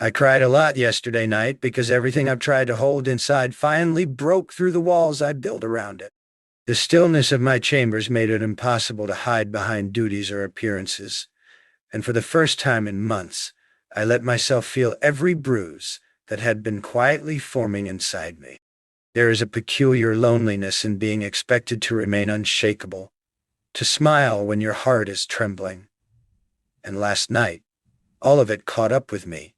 I cried a lot yesterday night because everything I've tried to hold inside finally broke through the walls I built around it. The stillness of my chambers made it impossible to hide behind duties or appearances, and for the first time in months, I let myself feel every bruise that had been quietly forming inside me. There is a peculiar loneliness in being expected to remain unshakable, to smile when your heart is trembling. And last night, all of it caught up with me.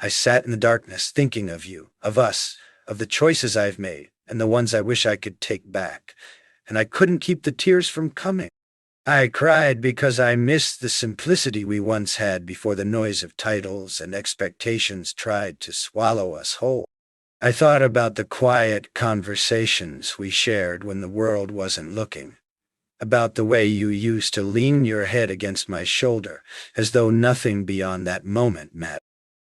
I sat in the darkness thinking of you, of us, of the choices I've made, and the ones I wish I could take back, and I couldn't keep the tears from coming. I cried because I missed the simplicity we once had before the noise of titles and expectations tried to swallow us whole. I thought about the quiet conversations we shared when the world wasn't looking, about the way you used to lean your head against my shoulder, as though nothing beyond that moment mattered.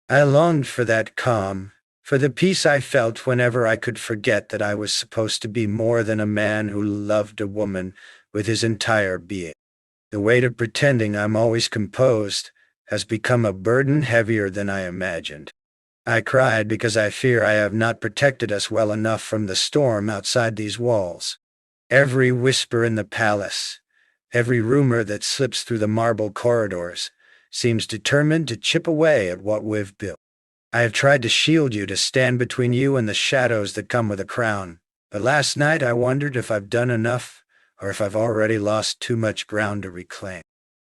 I longed for that calm, for the peace I felt whenever I could forget that I was supposed to be more than a man who loved a woman with his entire being. The weight of pretending I'm always composed has become a burden heavier than I imagined. I cried because I fear I have not protected us well enough from the storm outside these walls. Every whisper in the palace, every rumor that slips through the marble corridors, seems determined to chip away at what we've built. I have tried to shield you, to stand between you and the shadows that come with a crown, but last night I wondered if I've done enough, or if I've already lost too much ground to reclaim.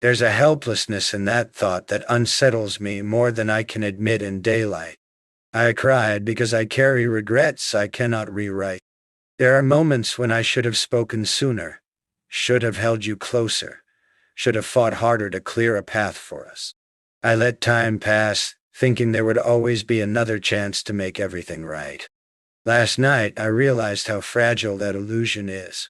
There's a helplessness in that thought that unsettles me more than I can admit in daylight. I cried because I carry regrets I cannot rewrite. There are moments when I should have spoken sooner, should have held you closer, should have fought harder to clear a path for us. I let time pass, thinking there would always be another chance to make everything right. Last night, I realized how fragile that illusion is.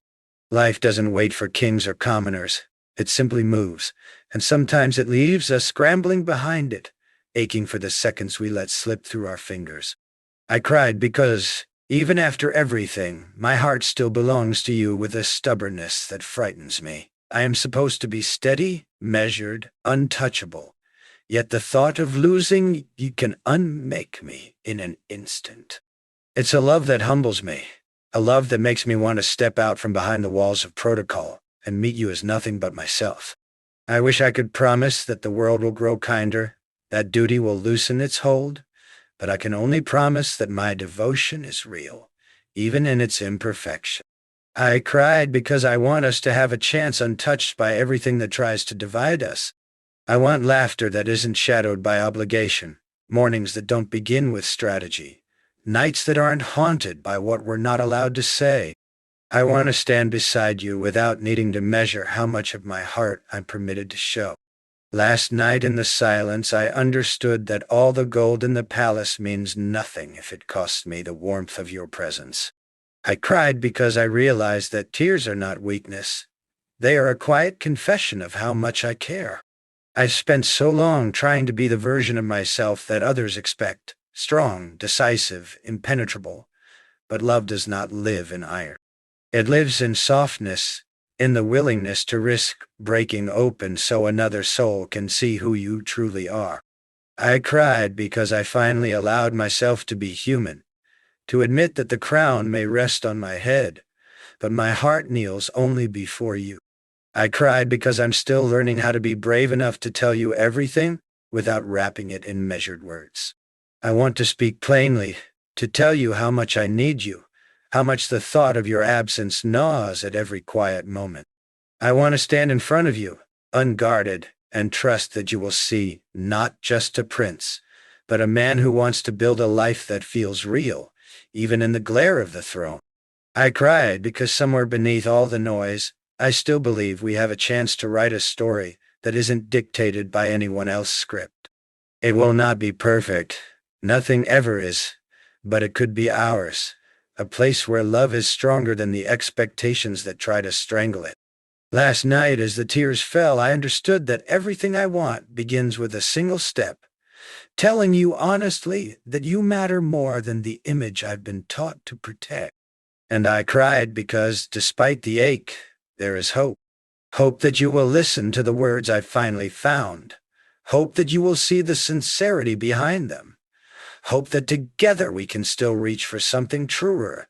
Life doesn't wait for kings or commoners. It simply moves, and sometimes it leaves us scrambling behind it, aching for the seconds we let slip through our fingers. I cried because, even after everything, my heart still belongs to you with a stubbornness that frightens me. I am supposed to be steady, measured, untouchable, yet the thought of losing you can unmake me in an instant. It's a love that humbles me, a love that makes me want to step out from behind the walls of protocol and meet you as nothing but myself. I wish I could promise that the world will grow kinder, that duty will loosen its hold, but I can only promise that my devotion is real, even in its imperfection. I cried because I want us to have a chance untouched by everything that tries to divide us. I want laughter that isn't shadowed by obligation, mornings that don't begin with strategy, nights that aren't haunted by what we're not allowed to say. I want to stand beside you without needing to measure how much of my heart I'm permitted to show. Last night in the silence, I understood that all the gold in the palace means nothing if it costs me the warmth of your presence. I cried because I realized that tears are not weakness. They are a quiet confession of how much I care. I've spent so long trying to be the version of myself that others expect, strong, decisive, impenetrable. But love does not live in iron. It lives in softness, in the willingness to risk breaking open so another soul can see who you truly are. I cried because I finally allowed myself to be human, to admit that the crown may rest on my head, but my heart kneels only before you. I cried because I'm still learning how to be brave enough to tell you everything without wrapping it in measured words. I want to speak plainly, to tell you how much I need you, how much the thought of your absence gnaws at every quiet moment. I want to stand in front of you, unguarded, and trust that you will see not just a prince, but a man who wants to build a life that feels real, even in the glare of the throne. I cried because somewhere beneath all the noise, I still believe we have a chance to write a story that isn't dictated by anyone else's script. It will not be perfect. Nothing ever is. But it could be ours. A place where love is stronger than the expectations that try to strangle it. Last night, as the tears fell, I understood that everything I want begins with a single step, telling you honestly that you matter more than the image I've been taught to protect. And I cried because, despite the ache, there is hope. Hope that you will listen to the words I've finally found. Hope that you will see the sincerity behind them. Hope that together we can still reach for something truer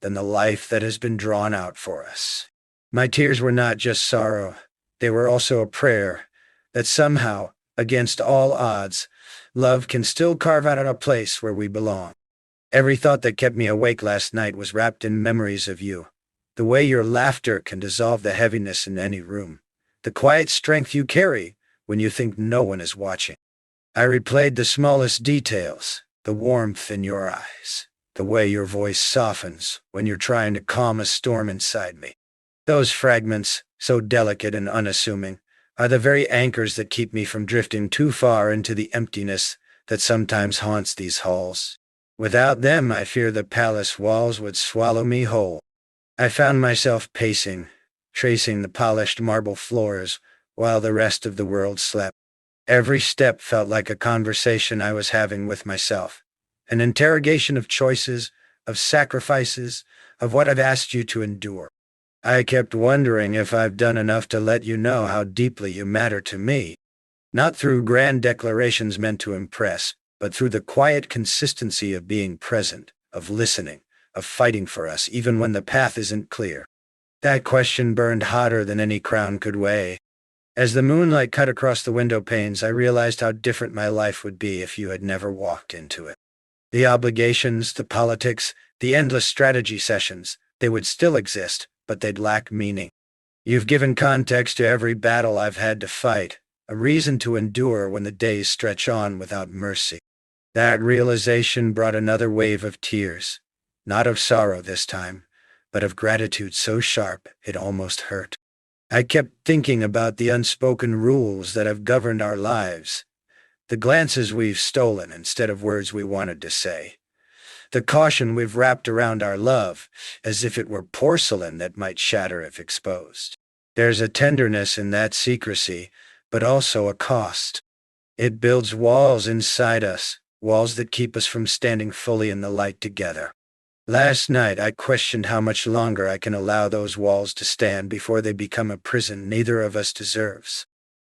than the life that has been drawn out for us. My tears were not just sorrow, they were also a prayer that somehow, against all odds, love can still carve out a place where we belong. Every thought that kept me awake last night was wrapped in memories of you. The way your laughter can dissolve the heaviness in any room. The quiet strength you carry when you think no one is watching. I replayed the smallest details, the warmth in your eyes, the way your voice softens when you're trying to calm a storm inside me. Those fragments, so delicate and unassuming, are the very anchors that keep me from drifting too far into the emptiness that sometimes haunts these halls. Without them, I fear the palace walls would swallow me whole. I found myself pacing, tracing the polished marble floors while the rest of the world slept. Every step felt like a conversation I was having with myself, an interrogation of choices, of sacrifices, of what I've asked you to endure. I kept wondering if I've done enough to let you know how deeply you matter to me, not through grand declarations meant to impress, but through the quiet consistency of being present, of listening, of fighting for us even when the path isn't clear. That question burned hotter than any crown could weigh. As the moonlight cut across the window panes, I realized how different my life would be if you had never walked into it. The obligations, the politics, the endless strategy sessions, they would still exist, but they'd lack meaning. You've given context to every battle I've had to fight, a reason to endure when the days stretch on without mercy. That realization brought another wave of tears, not of sorrow this time, but of gratitude so sharp it almost hurt. I kept thinking about the unspoken rules that have governed our lives, the glances we've stolen instead of words we wanted to say, the caution we've wrapped around our love as if it were porcelain that might shatter if exposed. There's a tenderness in that secrecy, but also a cost. It builds walls inside us, walls that keep us from standing fully in the light together. Last night I questioned how much longer I can allow those walls to stand before they become a prison neither of us deserves.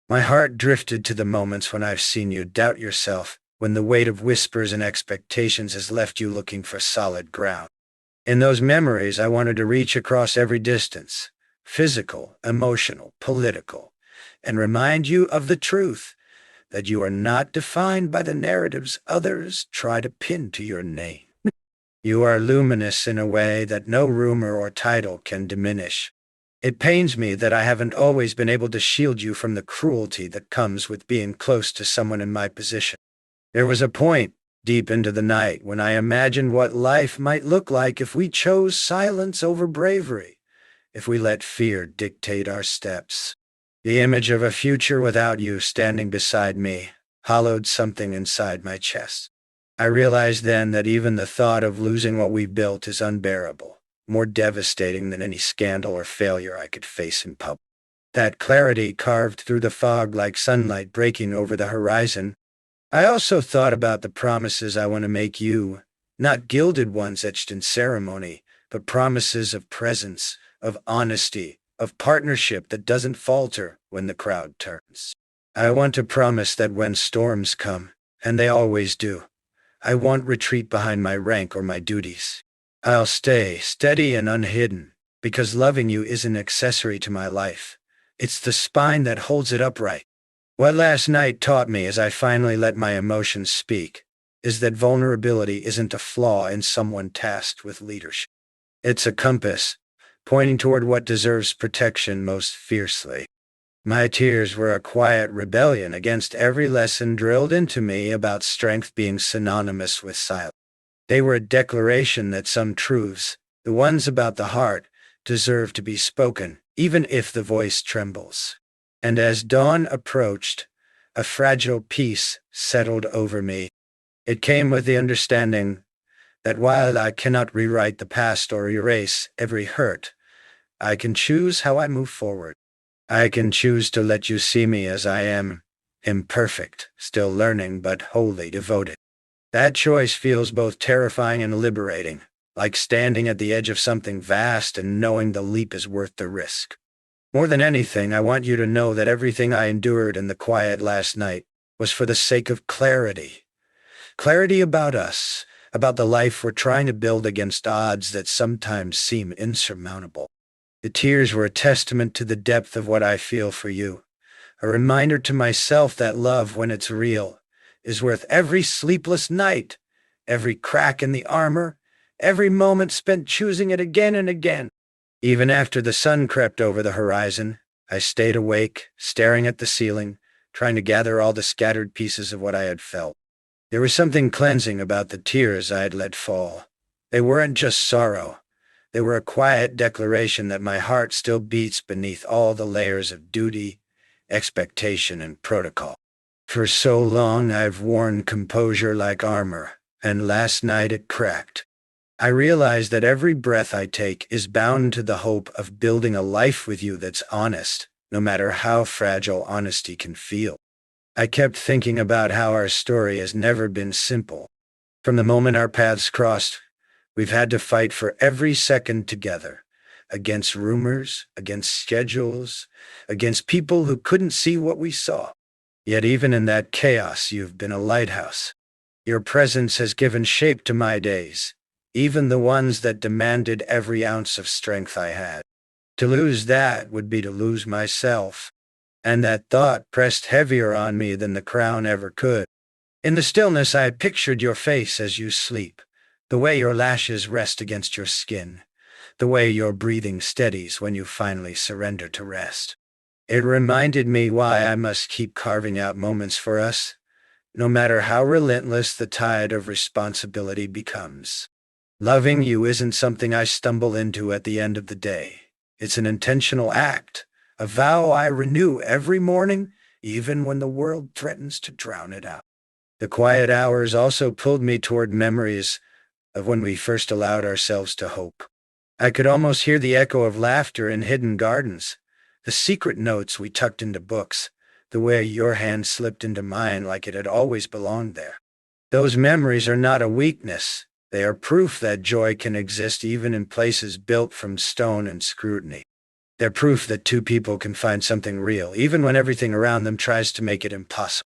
My heart drifted to the moments when I've seen you doubt yourself, when the weight of whispers and expectations has left you looking for solid ground. In those memories, I wanted to reach across every distance, physical, emotional, political, and remind you of the truth, that you are not defined by the narratives others try to pin to your name. You are luminous in a way that no rumor or title can diminish. It pains me that I haven't always been able to shield you from the cruelty that comes with being close to someone in my position. There was a point, deep into the night, when I imagined what life might look like if we chose silence over bravery, if we let fear dictate our steps. The image of a future without you standing beside me hollowed something inside my chest. I realized then that even the thought of losing what we built is unbearable, more devastating than any scandal or failure I could face in public. That clarity carved through the fog like sunlight breaking over the horizon. I also thought about the promises I want to make you, not gilded ones etched in ceremony, but promises of presence, of honesty, of partnership that doesn't falter when the crowd turns. I want to promise that when storms come, and they always do, I won't retreat behind my rank or my duties. I'll stay steady and unhidden, because loving you is an accessory to my life. It's the spine that holds it upright. What last night taught me as I finally let my emotions speak is that vulnerability isn't a flaw in someone tasked with leadership. It's a compass, pointing toward what deserves protection most fiercely. My tears were a quiet rebellion against every lesson drilled into me about strength being synonymous with silence. They were a declaration that some truths, the ones about the heart, deserve to be spoken, even if the voice trembles. And as dawn approached, a fragile peace settled over me. It came with the understanding that while I cannot rewrite the past or erase every hurt, I can choose how I move forward. I can choose to let you see me as I am, imperfect, still learning but wholly devoted. That choice feels both terrifying and liberating, like standing at the edge of something vast and knowing the leap is worth the risk. More than anything, I want you to know that everything I endured in the quiet last night was for the sake of clarity, Clarity about us, about the life we're trying to build against odds that sometimes seem insurmountable. The tears were a testament to the depth of what I feel for you, a reminder to myself that love, when it's real, is worth every sleepless night, every crack in the armor, every moment spent choosing it again and again. Even after the sun crept over the horizon, I stayed awake, staring at the ceiling, trying to gather all the scattered pieces of what I had felt. There was something cleansing about the tears I had let fall. They weren't just sorrow. They were a quiet declaration that my heart still beats beneath all the layers of duty, expectation, and protocol. For so long I've worn composure like armor, and last night it cracked. I realized that every breath I take is bound to the hope of building a life with you that's honest, no matter how fragile honesty can feel. I kept thinking about how our story has never been simple. From the moment our paths crossed, we've had to fight for every second together, against rumors, against schedules, against people who couldn't see what we saw. Yet even in that chaos, you've been a lighthouse. Your presence has given shape to my days, even the ones that demanded every ounce of strength I had. To lose that would be to lose myself, and that thought pressed heavier on me than the crown ever could. In the stillness, I pictured your face as you sleep, the way your lashes rest against your skin, the way your breathing steadies when you finally surrender to rest. It reminded me why I must keep carving out moments for us, no matter how relentless the tide of responsibility becomes. Loving you isn't something I stumble into at the end of the day. It's an intentional act, a vow I renew every morning, even when the world threatens to drown it out. The quiet hours also pulled me toward memories of when we first allowed ourselves to hope. I could almost hear the echo of laughter in hidden gardens, the secret notes we tucked into books, the way your hand slipped into mine like it had always belonged there. Those memories are not a weakness. They are proof that joy can exist even in places built from stone and scrutiny. They're proof that two people can find something real, even when everything around them tries to make it impossible.